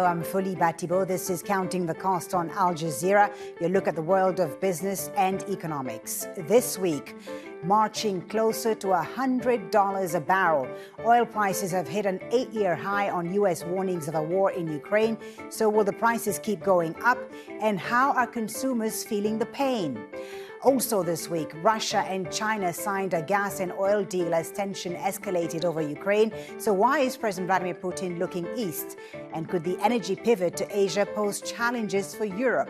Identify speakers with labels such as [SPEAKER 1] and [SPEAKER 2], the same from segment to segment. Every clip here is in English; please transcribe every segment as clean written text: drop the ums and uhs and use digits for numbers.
[SPEAKER 1] I'm Fuli Batibo. This is Counting the Cost on Al Jazeera. Your look at the world of business and economics. This week, marching closer to $100 a barrel. Oil prices have hit an 8-year high on U.S. warnings of a war in Ukraine. So will the prices keep going up? And how are consumers feeling the pain? Also this week, Russia and China signed a gas and oil deal as tension escalated over Ukraine. So why is President Vladimir Putin looking east? And could the energy pivot to Asia pose challenges for Europe?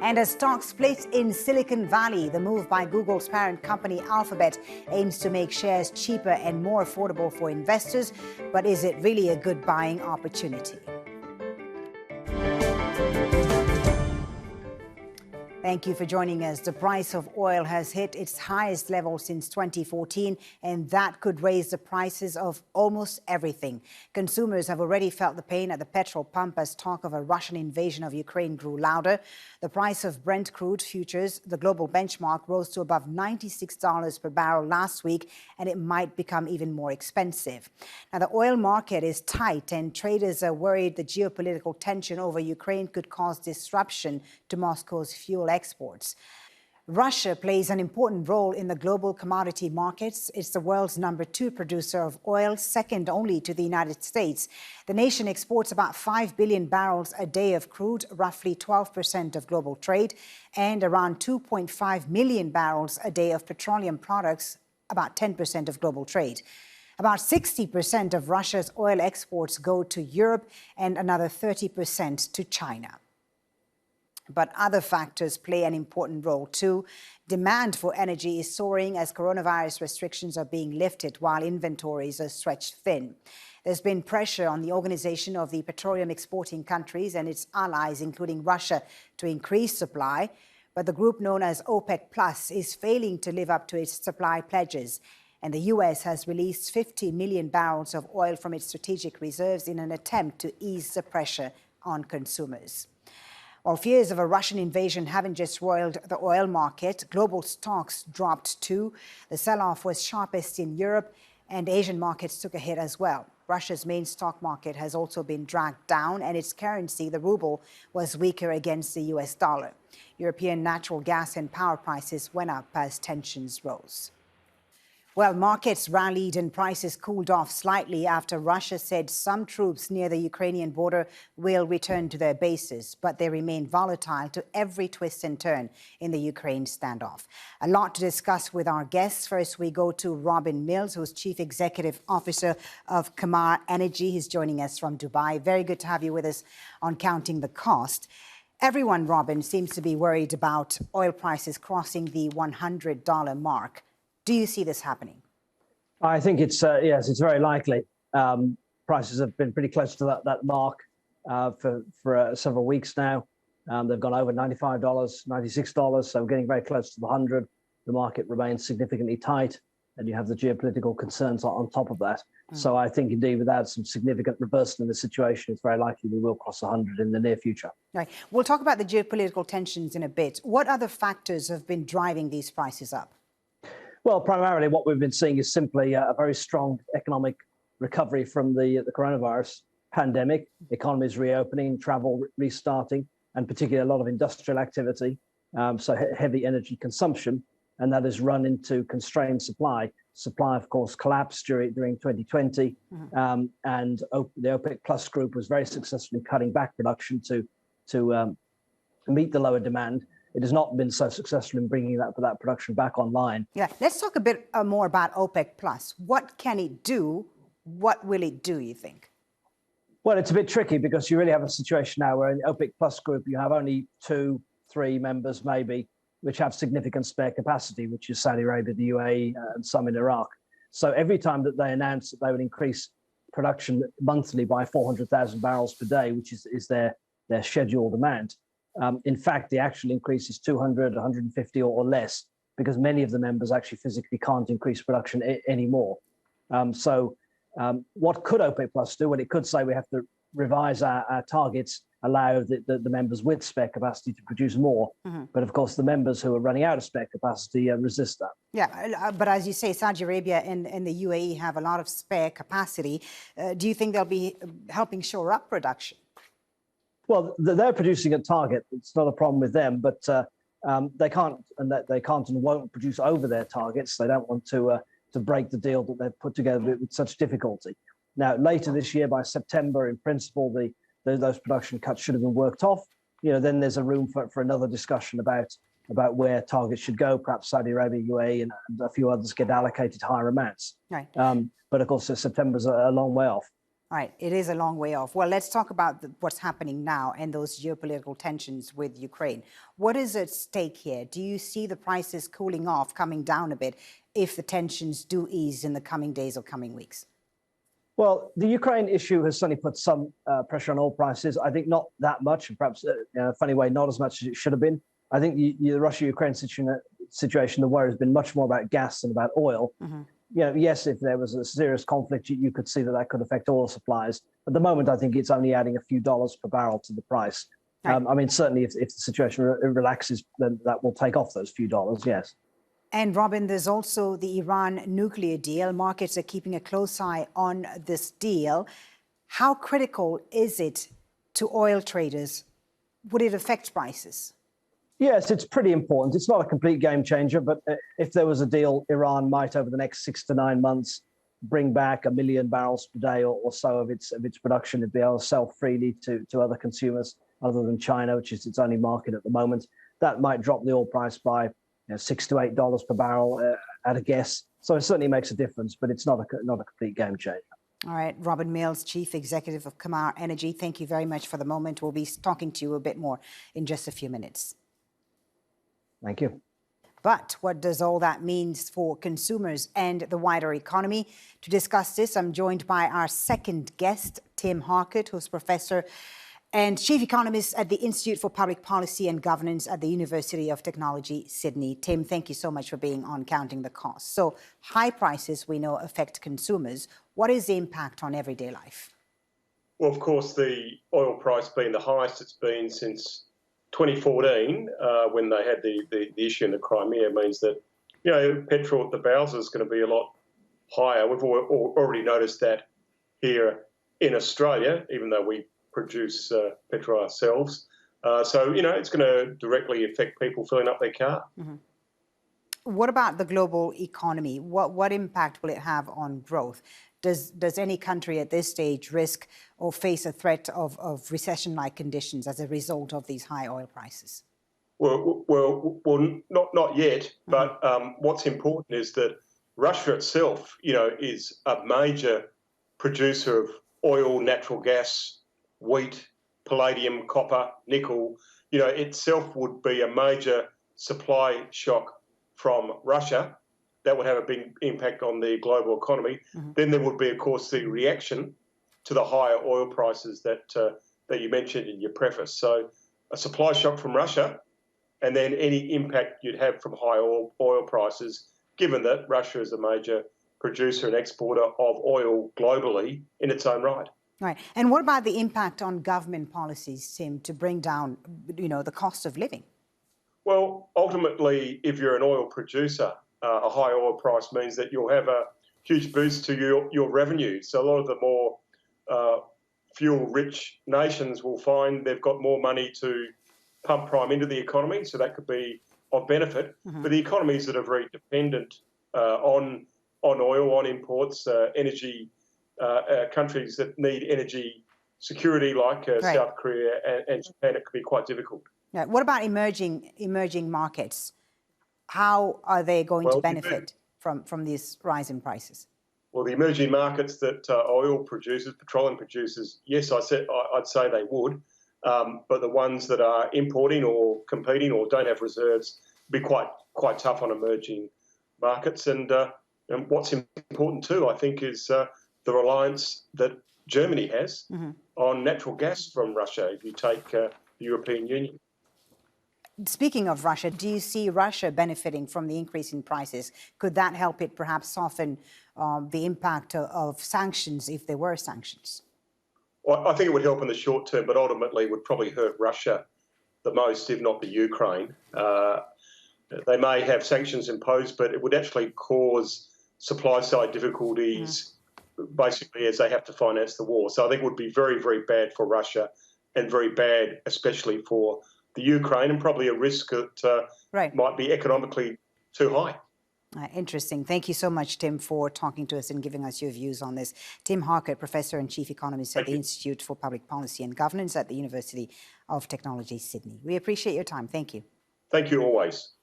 [SPEAKER 1] And as stocks split in Silicon Valley, the move by Google's parent company Alphabet aims to make shares cheaper and more affordable for investors. But is it really a good buying opportunity? Thank you for joining us. The price of oil has hit its highest level since 2014, and that could raise the prices of almost everything. Consumers have already felt the pain at the petrol pump as talk of a Russian invasion of Ukraine grew louder. The price of Brent crude futures, the global benchmark, rose to above $96 per barrel last week, and it might become even more expensive. Now, the oil market is tight, and traders are worried the geopolitical tension over Ukraine could cause disruption to Moscow's fuel exports. Russia plays an important role in the global commodity markets. It's the world's #2 producer of oil, second only to the United States. The nation exports about 5 billion barrels a day of crude, roughly 12% of global trade, and around 2.5 million barrels a day of petroleum products, about 10% of global trade. About 60% of Russia's oil exports go to Europe and another 30% to China. But other factors play an important role too. Demand for energy is soaring as coronavirus restrictions are being lifted while inventories are stretched thin. There's been pressure on the Organization of the Petroleum Exporting Countries and its allies, including Russia, to increase supply. But the group known as OPEC Plus is failing to live up to its supply pledges. And the U.S. has released 50 million barrels of oil from its strategic reserves in an attempt to ease the pressure on consumers. While fears of a Russian invasion haven't just roiled the oil market, global stocks dropped too. The sell-off was sharpest in Europe, and Asian markets took a hit as well. Russia's main stock market has also been dragged down, and its currency, the ruble, was weaker against the US dollar. European natural gas and power prices went up as tensions rose. Well, markets rallied and prices cooled off slightly after Russia said some troops near the Ukrainian border will return to their bases, but they remain volatile to every twist and turn in the Ukraine standoff. A lot to discuss with our guests. First, we go to Robin Mills, who's Chief Executive Officer of Kamar Energy. He's joining us from Dubai. Very good to have you with us on Counting the Cost. Everyone, Robin, seems to be worried about oil prices crossing the $100 mark. Do you see this happening?
[SPEAKER 2] I think it's, yes, it's very likely. Prices have been pretty close to that mark for several weeks now. They've gone over $95, $96, so getting very close to the 100. The market remains significantly tight, and you have the geopolitical concerns on top of that. So I think, indeed, without some significant reversal in the situation, it's very likely we will cross 100 in the near future.
[SPEAKER 1] Right. We'll talk about the geopolitical tensions in a bit. What other factors have been driving these prices up?
[SPEAKER 2] Well, primarily what we've been seeing is simply a very strong economic recovery from the coronavirus pandemic, economies reopening, travel restarting, and particularly a lot of industrial activity, so heavy energy consumption, and that has run into constrained supply. Supply, of course, collapsed during 2020, and the OPEC Plus group was very successful in cutting back production to meet the lower demand. It has not been so successful in bringing that production back online.
[SPEAKER 1] Yeah, let's talk a bit more about OPEC Plus. What can it do? What will it do, you think?
[SPEAKER 2] Well, it's a bit tricky because you really have a situation now where in the OPEC Plus group, you have only 2, 3 members maybe, which have significant spare capacity, which is Saudi Arabia, the UAE, and some in Iraq. So every time that they announce that they would increase production monthly by 400,000 barrels per day, which is their scheduled amount, in fact, the actual increase is 200, 150 or less, because many of the members actually physically can't increase production anymore. What could OPEC Plus do? Well, it could say we have to revise our targets, allow the members with spare capacity to produce more. But of course, the members who are running out of spare capacity resist that.
[SPEAKER 1] Yeah, but as you say, Saudi Arabia and the UAE have a lot of spare capacity. Do you think they'll be helping shore up production?
[SPEAKER 2] Well, they're producing at target. It's not a problem with them, but they can't and won't produce over their targets. They don't want to break the deal that they've put together with such difficulty. Now, later this year, by September, in principle, those production cuts should have been worked off. Then there's a room for another discussion about where targets should go. Perhaps Saudi Arabia, UAE, and a few others get allocated higher amounts.
[SPEAKER 1] Right.
[SPEAKER 2] But of course, September's a long way off.
[SPEAKER 1] Right, it is a long way off. Well, let's talk about what's happening now and those geopolitical tensions with Ukraine. What is at stake here? Do you see the prices cooling off, coming down a bit, if the tensions do ease in the coming days or coming weeks?
[SPEAKER 2] Well, the Ukraine issue has certainly put some pressure on oil prices. I think not that much, and perhaps in a funny way, not as much as it should have been. I think the Russia-Ukraine situation, the worry has been much more about gas than about oil. Mm-hmm. Yes, if there was a serious conflict, you could see that could affect oil supplies. At the moment, I think it's only adding a few dollars per barrel to the price. Right. Certainly if the situation relaxes, then that will take off those few dollars, yes.
[SPEAKER 1] And Robin, there's also the Iran nuclear deal. Markets are keeping a close eye on this deal. How critical is it to oil traders? Would it affect prices?
[SPEAKER 2] Yes, it's pretty important. It's not a complete game changer, but if there was a deal, Iran might, over the next 6 to 9 months, bring back 1 million barrels per day or so of its production and be able to sell freely to other consumers other than China, which is its only market at the moment. That might drop the oil price by $6 to $8 per barrel at a guess. So it certainly makes a difference, but it's not a complete game changer.
[SPEAKER 1] All right, Robin Mills, Chief Executive of Kamar Energy, thank you very much for the moment. We'll be talking to you a bit more in just a few minutes.
[SPEAKER 2] Thank you.
[SPEAKER 1] But what does all that mean for consumers and the wider economy? To discuss this, I'm joined by our second guest, Tim Harcourt, who's Professor and Chief Economist at the Institute for Public Policy and Governance at the University of Technology, Sydney. Tim, thank you so much for being on Counting the Cost. So high prices, we know, affect consumers. What is the impact on everyday life?
[SPEAKER 3] Well, of course, the oil price being the highest it's been since 2014, when they had the issue in the Crimea, means that, petrol at the barrels is going to be a lot higher. We've already noticed that here in Australia, even though we produce petrol ourselves. So, it's going to directly affect people filling up their car.
[SPEAKER 1] Mm-hmm. What about the global economy? What impact will it have on growth? Does any country at this stage risk or face a threat of recession-like conditions as a result of these high oil prices?
[SPEAKER 3] Well, not yet. But what's important is that Russia itself, is a major producer of oil, natural gas, wheat, palladium, copper, nickel. Itself would be a major supply shock from Russia. That would have a big impact on the global economy. Mm-hmm. Then there would be, of course, the reaction to the higher oil prices that you mentioned in your preface. So a supply shock from Russia, and then any impact you'd have from high oil prices, given that Russia is a major producer and exporter of oil globally in its own right.
[SPEAKER 1] Right. And what about the impact on government policies, Tim, to bring down, the cost of living?
[SPEAKER 3] Well, ultimately, if you're an oil producer, a high oil price means that you'll have a huge boost to your revenue. So a lot of the more fuel-rich nations will find they've got more money to pump prime into the economy, so that could be of benefit. Mm-hmm. But the economies that are very dependent on oil, on imports, energy, countries that need energy security like right. South Korea and Japan, it could be quite difficult.
[SPEAKER 1] Yeah. What about emerging markets? How are they going to benefit from these rising prices?
[SPEAKER 3] Well, the emerging markets that oil producers, petroleum producers, yes, I'd say they would. But the ones that are importing or competing or don't have reserves be quite tough on emerging markets. And what's important too, I think, is the reliance that Germany has on natural gas from Russia, if you take the European Union.
[SPEAKER 1] Speaking of Russia, do you see Russia benefiting from the increase in prices? Could that help it perhaps soften the impact of sanctions if there were sanctions?
[SPEAKER 3] Well, I think it would help in the short term, but ultimately would probably hurt Russia the most, if not the Ukraine. They may have sanctions imposed, but it would actually cause supply-side difficulties, basically, as they have to finance the war. So I think it would be very, very bad for Russia and very bad, especially for the Ukraine, and probably a risk that might be economically too high.
[SPEAKER 1] Interesting. Thank you so much, Tim, for talking to us and giving us your views on this. Tim Harcourt, Professor and Chief Economist at the Institute for Public Policy and Governance at the University of Technology, Sydney. We appreciate your time. Thank you.
[SPEAKER 3] Thank you always.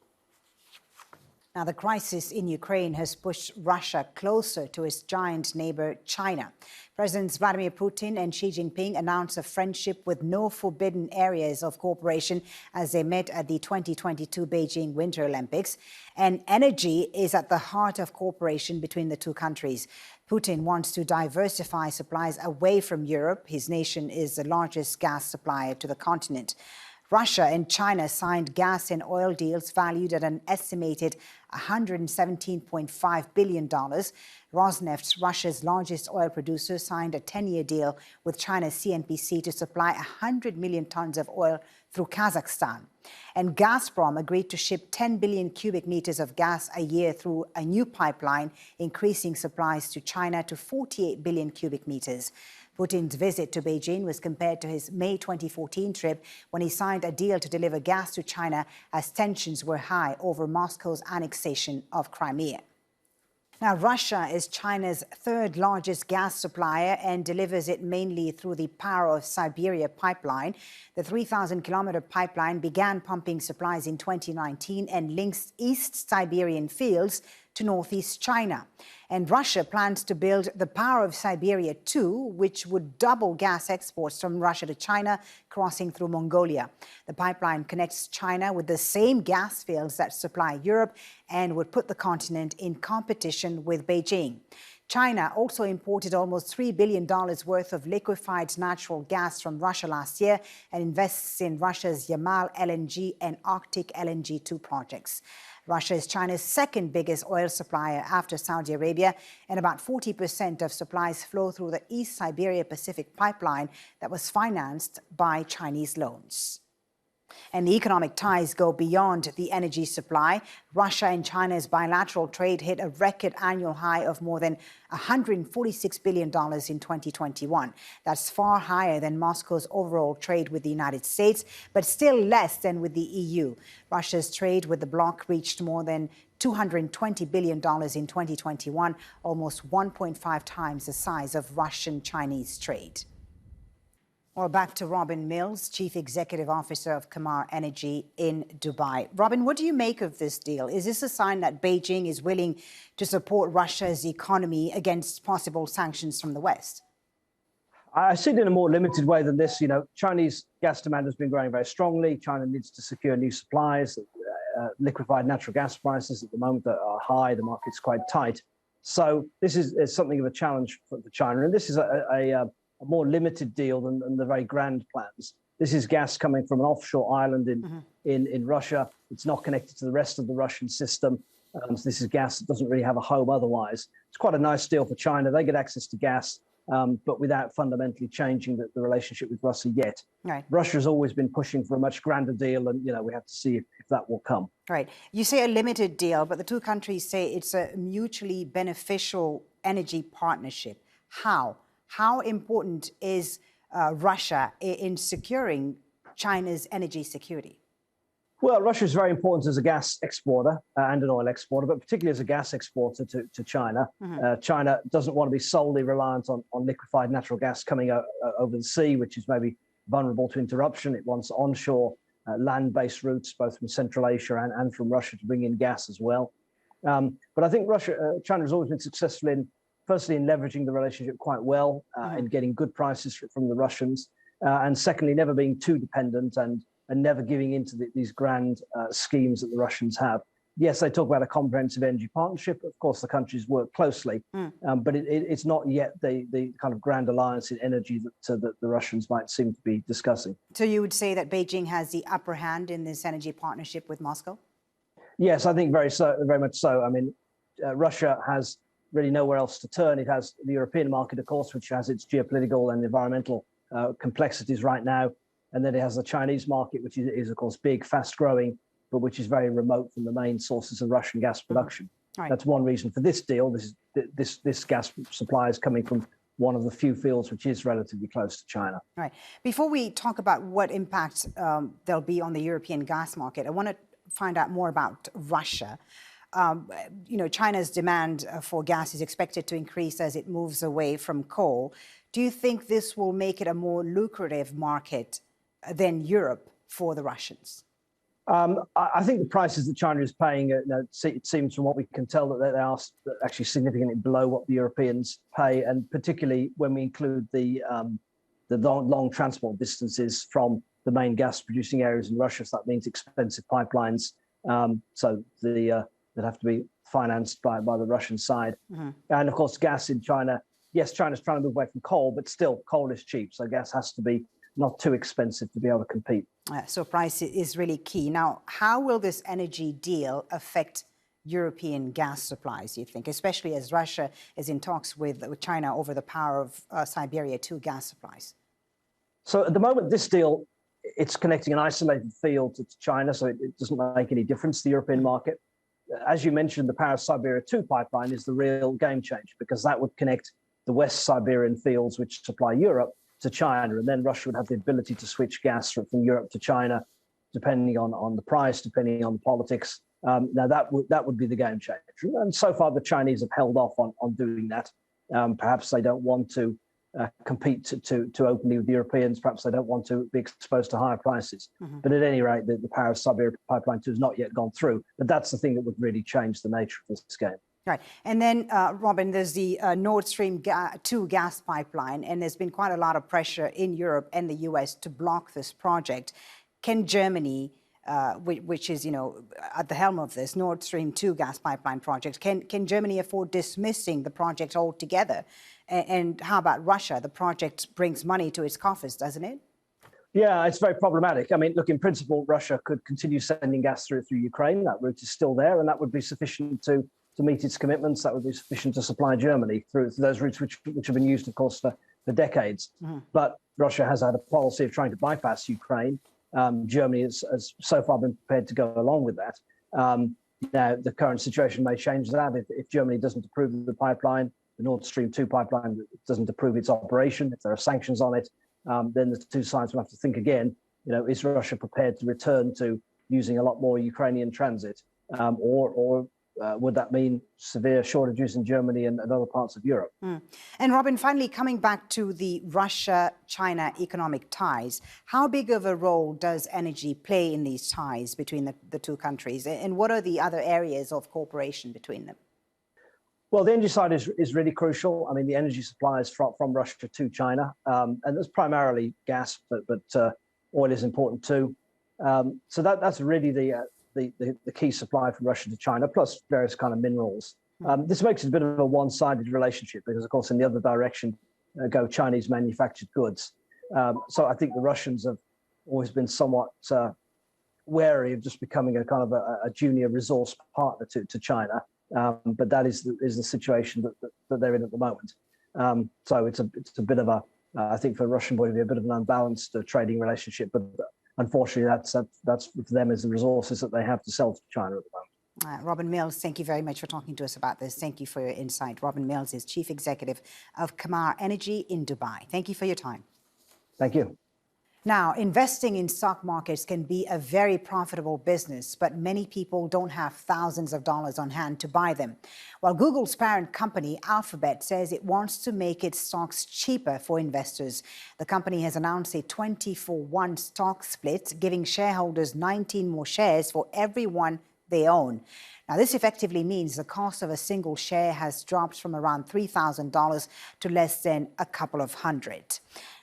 [SPEAKER 1] Now, the crisis in Ukraine has pushed Russia closer to its giant neighbor, China. Presidents Vladimir Putin and Xi Jinping announced a friendship with no forbidden areas of cooperation as they met at the 2022 Beijing Winter Olympics. And energy is at the heart of cooperation between the two countries. Putin wants to diversify supplies away from Europe. His nation is the largest gas supplier to the continent. Russia and China signed gas and oil deals valued at an estimated $117.5 billion. Rosneft, Russia's largest oil producer, signed a 10-year deal with China's CNPC to supply 100 million tons of oil through Kazakhstan. And Gazprom agreed to ship 10 billion cubic meters of gas a year through a new pipeline, increasing supplies to China to 48 billion cubic meters. Putin's visit to Beijing was compared to his May 2014 trip when he signed a deal to deliver gas to China as tensions were high over Moscow's annexation of Crimea. Now, Russia is China's third largest gas supplier and delivers it mainly through the Power of Siberia pipeline. The 3,000-kilometer pipeline began pumping supplies in 2019 and links East Siberian fields to northeast China. And Russia plans to build the Power of Siberia 2, which would double gas exports from Russia to China, crossing through Mongolia. The pipeline connects China with the same gas fields that supply Europe and would put the continent in competition with Beijing. China also imported almost $3 billion worth of liquefied natural gas from Russia last year and invests in Russia's Yamal LNG and Arctic LNG 2 projects. Russia is China's second biggest oil supplier after Saudi Arabia, and about 40% of supplies flow through the East Siberia Pacific pipeline that was financed by Chinese loans. And the economic ties go beyond the energy supply. Russia and China's bilateral trade hit a record annual high of more than $146 billion in 2021. That's far higher than Moscow's overall trade with the United States, but still less than with the EU. Russia's trade with the bloc reached more than $220 billion in 2021, almost 1.5 times the size of Russian-Chinese trade. Well, back to Robin Mills, Chief Executive Officer of Kamar Energy in Dubai. Robin, what do you make of this deal? Is this a sign that Beijing is willing to support Russia's economy against possible sanctions from the West?
[SPEAKER 2] I see it in a more limited way than this. You know, Chinese gas demand has been growing very strongly. China needs to secure new supplies. Liquefied natural gas prices at the moment are high. The market's quite tight. So this is something of a challenge for China. And this is a more limited deal than the very grand plans. This is gas coming from an offshore island in Russia. It's not connected to the rest of the Russian system. So this is gas that doesn't really have a home otherwise. It's quite a nice deal for China. They get access to gas, but without fundamentally changing the relationship with Russia yet.
[SPEAKER 1] Right.
[SPEAKER 2] Russia has always been pushing for a much grander deal, and we have to see if that will come.
[SPEAKER 1] Right. You say a limited deal, but the two countries say it's a mutually beneficial energy partnership. How important is Russia in securing China's energy security?
[SPEAKER 2] Well, Russia is very important as a gas exporter and an oil exporter, but particularly as a gas exporter to China. China doesn't want to be solely reliant on liquefied natural gas coming over the sea, which is maybe vulnerable to interruption. It wants onshore land-based routes, both from Central Asia and from Russia, to bring in gas as well. But I think China has always been successful firstly, in leveraging the relationship quite well and getting good prices from the Russians, and secondly, never being too dependent and never giving into these grand schemes that the Russians have. Yes, they talk about a comprehensive energy partnership. Of course, the countries work closely, but it's not yet the kind of grand alliance in energy that the Russians might seem to be discussing. So
[SPEAKER 1] you would say that Beijing has the upper hand in this energy partnership with Moscow?
[SPEAKER 2] Yes, I think very much so. I mean, Russia has really nowhere else to turn. It has the European market, of course, which has its geopolitical and environmental complexities right now. And then it has the Chinese market, which is of course, big, fast growing, but which is very remote from the main sources of Russian gas production. Right. That's one reason for this deal. This gas supply is coming from one of the few fields which is relatively close to China.
[SPEAKER 1] All right. Before we talk about what impact there'll be on the European gas market, I want to find out more about Russia. China's demand for gas is expected to increase as it moves away from coal. Do you think this will make it a more lucrative market than Europe for the Russians?
[SPEAKER 2] I think the prices that China is paying, it seems from what we can tell that they are actually significantly below what the Europeans pay, and particularly when we include the long transport distances from the main gas-producing areas in Russia. So that means expensive pipelines. So that have to be financed by the Russian side. Mm-hmm. And of course, gas in China. Yes, China's trying to move away from coal, but still, coal is cheap. So gas has to be not too expensive to be able to compete.
[SPEAKER 1] So price is really key. Now, how will this energy deal affect European gas supplies, you think, especially as Russia is in talks with China over the power of Siberia 2 gas supplies?
[SPEAKER 2] So at the moment, this deal, it's connecting an isolated field to China, so it doesn't make any difference to the European market. As you mentioned, the power of Siberia 2 pipeline is the real game changer, because that would connect the West Siberian fields, which supply Europe, to China, and then Russia would have the ability to switch gas from Europe to China, depending on the price, depending on the politics. Now that would be the game changer. And so far, the Chinese have held off on doing that. Perhaps they don't want to compete to openly with the Europeans. Perhaps they don't want to be exposed to higher prices. Mm-hmm. But at any rate, the power of Siberia Pipeline 2 has not yet gone through. But that's the thing that would really change the nature of this game.
[SPEAKER 1] Right. And then, Robin, there's the Nord Stream 2 gas pipeline, and there's been quite a lot of pressure in Europe and the US to block this project. Can Germany, which is, at the helm of this Nord Stream 2 gas pipeline project, can Germany afford dismissing the project altogether? And how about Russia? The project brings money to its coffers, doesn't it?
[SPEAKER 2] Yeah, it's very problematic. I mean, look, in principle, Russia could continue sending gas through Ukraine. That route is still there, and that would be sufficient to meet its commitments. That would be sufficient to supply Germany through those routes, which have been used, of course, for decades. Mm-hmm. But Russia has had a policy of trying to bypass Ukraine. Germany has so far been prepared to go along with that. Now, the current situation may change that. If Germany doesn't approve of the pipeline, the Nord Stream 2 pipeline doesn't approve its operation, if there are sanctions on it, then the two sides will have to think again. Is Russia prepared to return to using a lot more Ukrainian transit, or would that mean severe shortages in Germany and other parts of Europe? Mm.
[SPEAKER 1] And Robin, finally, coming back to the Russia-China economic ties, how big of a role does energy play in these ties between the two countries? And what are the other areas of cooperation between them?
[SPEAKER 2] Well, the energy side is really crucial. I mean, the energy supplies from Russia to China, and there's primarily gas, but oil is important too. So that's really the key supply from Russia to China, plus various kind of minerals. This makes it a bit of a one-sided relationship because, of course, in the other direction go Chinese manufactured goods. So I think the Russians have always been somewhat wary of just becoming a kind of a junior resource partner to China. But that is the situation that they're in at the moment. So it's a bit of I think for Russian point of view, a bit of an unbalanced trading relationship. But unfortunately, that's for them as the resources that they have to sell to China at the moment.
[SPEAKER 1] Robin Mills, thank you very much for talking to us about this. Thank you for your insight. Robin Mills is Chief Executive of Kamar Energy in Dubai. Thank you for your time.
[SPEAKER 2] Thank you.
[SPEAKER 1] Now, investing in stock markets can be a very profitable business, but many people don't have thousands of dollars on hand to buy them. While Google's parent company, Alphabet, says it wants to make its stocks cheaper for investors. The company has announced a 20-for-1 stock split, giving shareholders 19 more shares for every one they own. Now, this effectively means the cost of a single share has dropped from around $3,000 to less than a couple of hundred.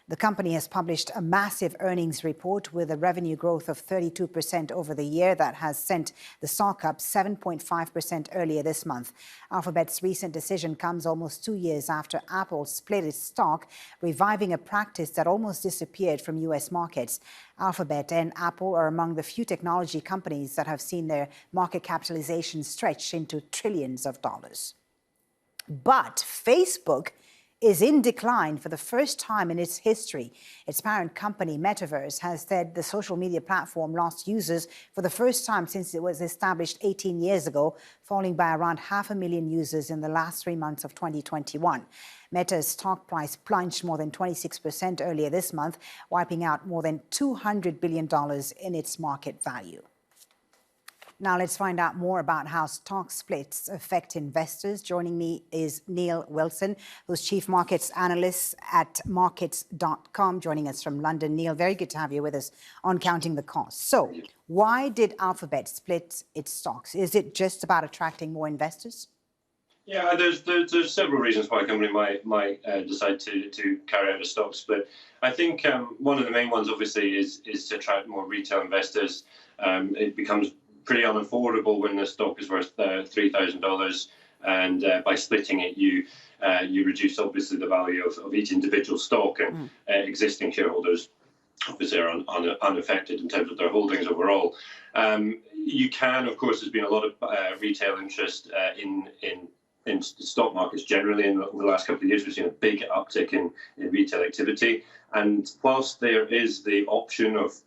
[SPEAKER 1] The company has published a massive earnings report with a revenue growth of 32% over the year that has sent the stock up 7.5% earlier this month. Alphabet's recent decision comes almost 2 years after Apple split its stock, reviving a practice that almost disappeared from U.S. markets. Alphabet and Apple are among the few technology companies that have seen their market capitalization stretch into trillions of dollars. But Facebook is in decline for the first time in its history. Its parent company, Metaverse, has said the social media platform lost users for the first time since it was established 18 years ago, falling by around 500,000 users in the last 3 months of 2021. Meta's stock price plunged more than 26% earlier this month, wiping out more than $200 billion in its market value. Now let's find out more about how stock splits affect investors. Joining me is Neil Wilson, who's Chief Markets Analyst at markets.com, joining us from London. Neil, very good to have you with us on Counting the Cost. So why did Alphabet split its stocks? Is it just about attracting more investors?
[SPEAKER 4] Yeah, there's several reasons why a company might decide to carry out a stock split. I think one of the main ones, obviously, is to attract more retail investors. It becomes pretty unaffordable when the stock is worth $3,000, and by splitting it, you reduce obviously the value of each individual stock, and existing shareholders obviously are unaffected in terms of their holdings overall. You can, of course, there's been a lot of retail interest in stock markets generally. In the last couple of years, we've seen a big uptick in retail activity. And whilst there is the option of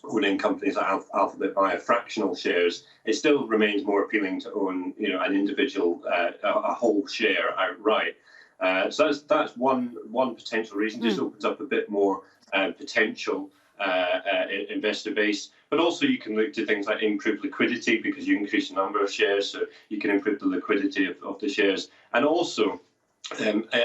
[SPEAKER 4] owning companies like Alphabet via fractional shares, it still remains more appealing to own, an individual, a whole share outright. So that's one potential reason. Just opens up a bit more potential investor base. But also you can look to things like improved liquidity, because you increase the number of shares, so you can improve the liquidity of the shares. And also,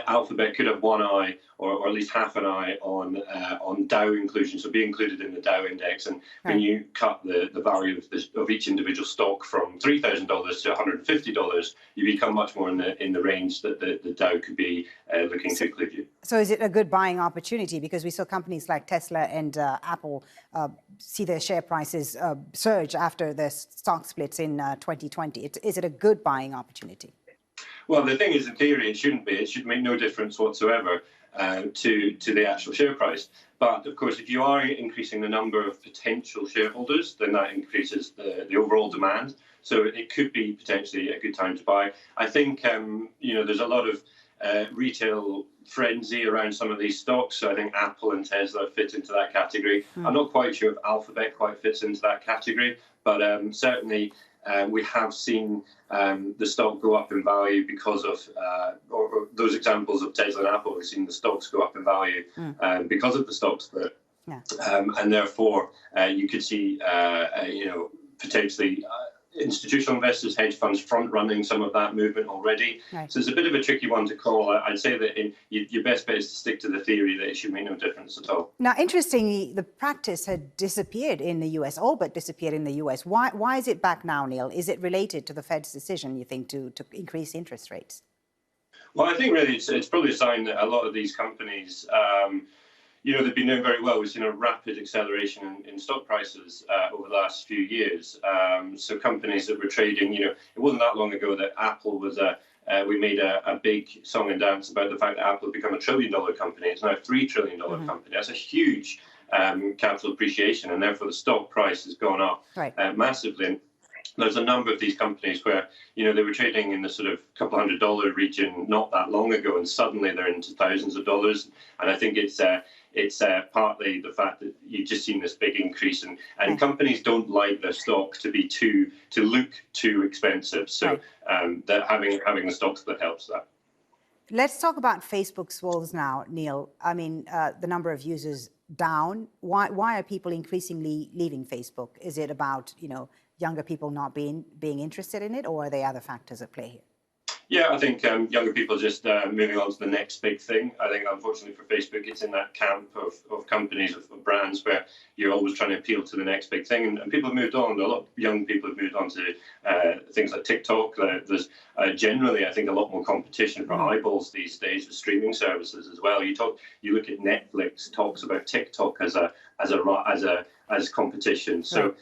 [SPEAKER 4] Alphabet could have one eye, or at least half an eye, on Dow inclusion, so be included in the Dow index. And when you cut the value of each individual stock from $3,000 to $150, you become much more in the range that the Dow could be looking to include you.
[SPEAKER 1] So is it a good buying opportunity? Because we saw companies like Tesla and Apple see their share prices surge after the stock splits in 2020. Is it a good buying opportunity?
[SPEAKER 4] Well, the thing is, in theory, it shouldn't be. It should make no difference whatsoever to the actual share price. But of course, if you are increasing the number of potential shareholders, then that increases the overall demand. So it could be potentially a good time to buy. I think there's a lot of retail frenzy around some of these stocks. So I think Apple and Tesla fit into that category. I'm not quite sure if Alphabet quite fits into that category, but certainly we have seen the stock go up in value because of or those examples of Tesla and Apple. We've seen the stocks go up in value because of the stock split. And therefore you could see potentially institutional investors, hedge funds front-running some of that movement already. So it's a bit of a tricky one to call. I'd say that your best bet is to stick to the theory that it should make no difference at all.
[SPEAKER 1] Now, interestingly, the practice had disappeared in the US, all but disappeared in the US. Why is it back now, Neil? Is it related to the Fed's decision, you think, to increase interest rates?
[SPEAKER 4] Well, I think really it's probably a sign that a lot of these companies they've been doing very well. We've seen a rapid acceleration in stock prices over the last few years. So companies that were trading, it wasn't that long ago that Apple was we made a big song and dance about the fact that Apple had become $1 trillion company. It's now a $3 trillion company. That's a huge capital appreciation, and therefore the stock price has gone up massively. And there's a number of these companies where, they were trading in the sort of couple $100 region not that long ago, and suddenly they're into thousands of dollars. And I think it's partly the fact that you've just seen this big increase, and companies don't like their stock to look too expensive. So that having the stock split helps that.
[SPEAKER 1] Let's talk about Facebook's woes now, Neil. I mean, the number of users down. Why are people increasingly leaving Facebook? Is it about, younger people not being interested in it, or are there other factors at play here?
[SPEAKER 4] Yeah, I think younger people are just moving on to the next big thing. I think, unfortunately for Facebook, it's in that camp of companies, of brands, where you're always trying to appeal to the next big thing. And people have moved on. A lot of young people have moved on to things like TikTok. There's generally, I think, a lot more competition for eyeballs these days with streaming services as well. You look at Netflix talks about TikTok as competition. So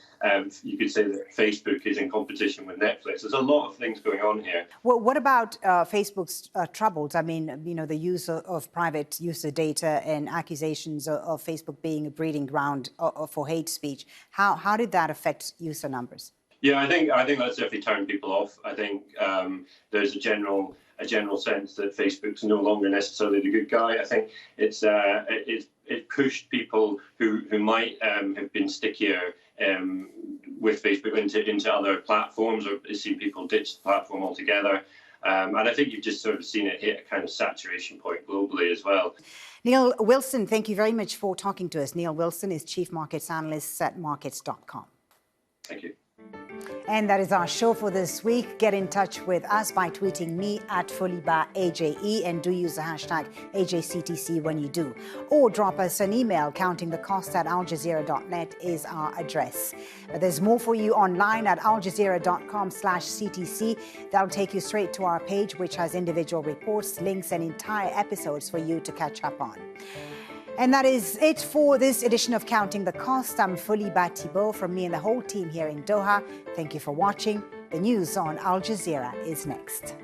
[SPEAKER 4] you could say that Facebook is in competition with Netflix. There's a lot of things going on here.
[SPEAKER 1] Well, what about Facebook's troubles? I mean, the use of private user data and accusations of Facebook being a breeding ground for hate speech. How did that affect user numbers?
[SPEAKER 4] Yeah, I think that's definitely turned people off. I think there's a general sense that Facebook's no longer necessarily the good guy. I think it pushed people who might have been stickier with Facebook into other platforms, or seen people ditch the platform altogether. And I think you've just sort of seen it hit a kind of saturation point globally as well.
[SPEAKER 1] Neil Wilson, thank you very much for talking to us. Neil Wilson is Chief Markets Analyst at markets.com.
[SPEAKER 4] Thank you.
[SPEAKER 1] And that is our show for this week. Get in touch with us by tweeting me at FulibaAJE, and do use the hashtag AJCTC when you do. Or drop us an email. countingthecost@aljazeera.net is our address. But there's more for you online at aljazeera.com/CTC. That'll take you straight to our page, which has individual reports, links, and entire episodes for you to catch up on. And that is it for this edition of Counting the Cost. I'm Fuliba Thibault from me and the whole team here in Doha. Thank you for watching. The news on Al Jazeera is next.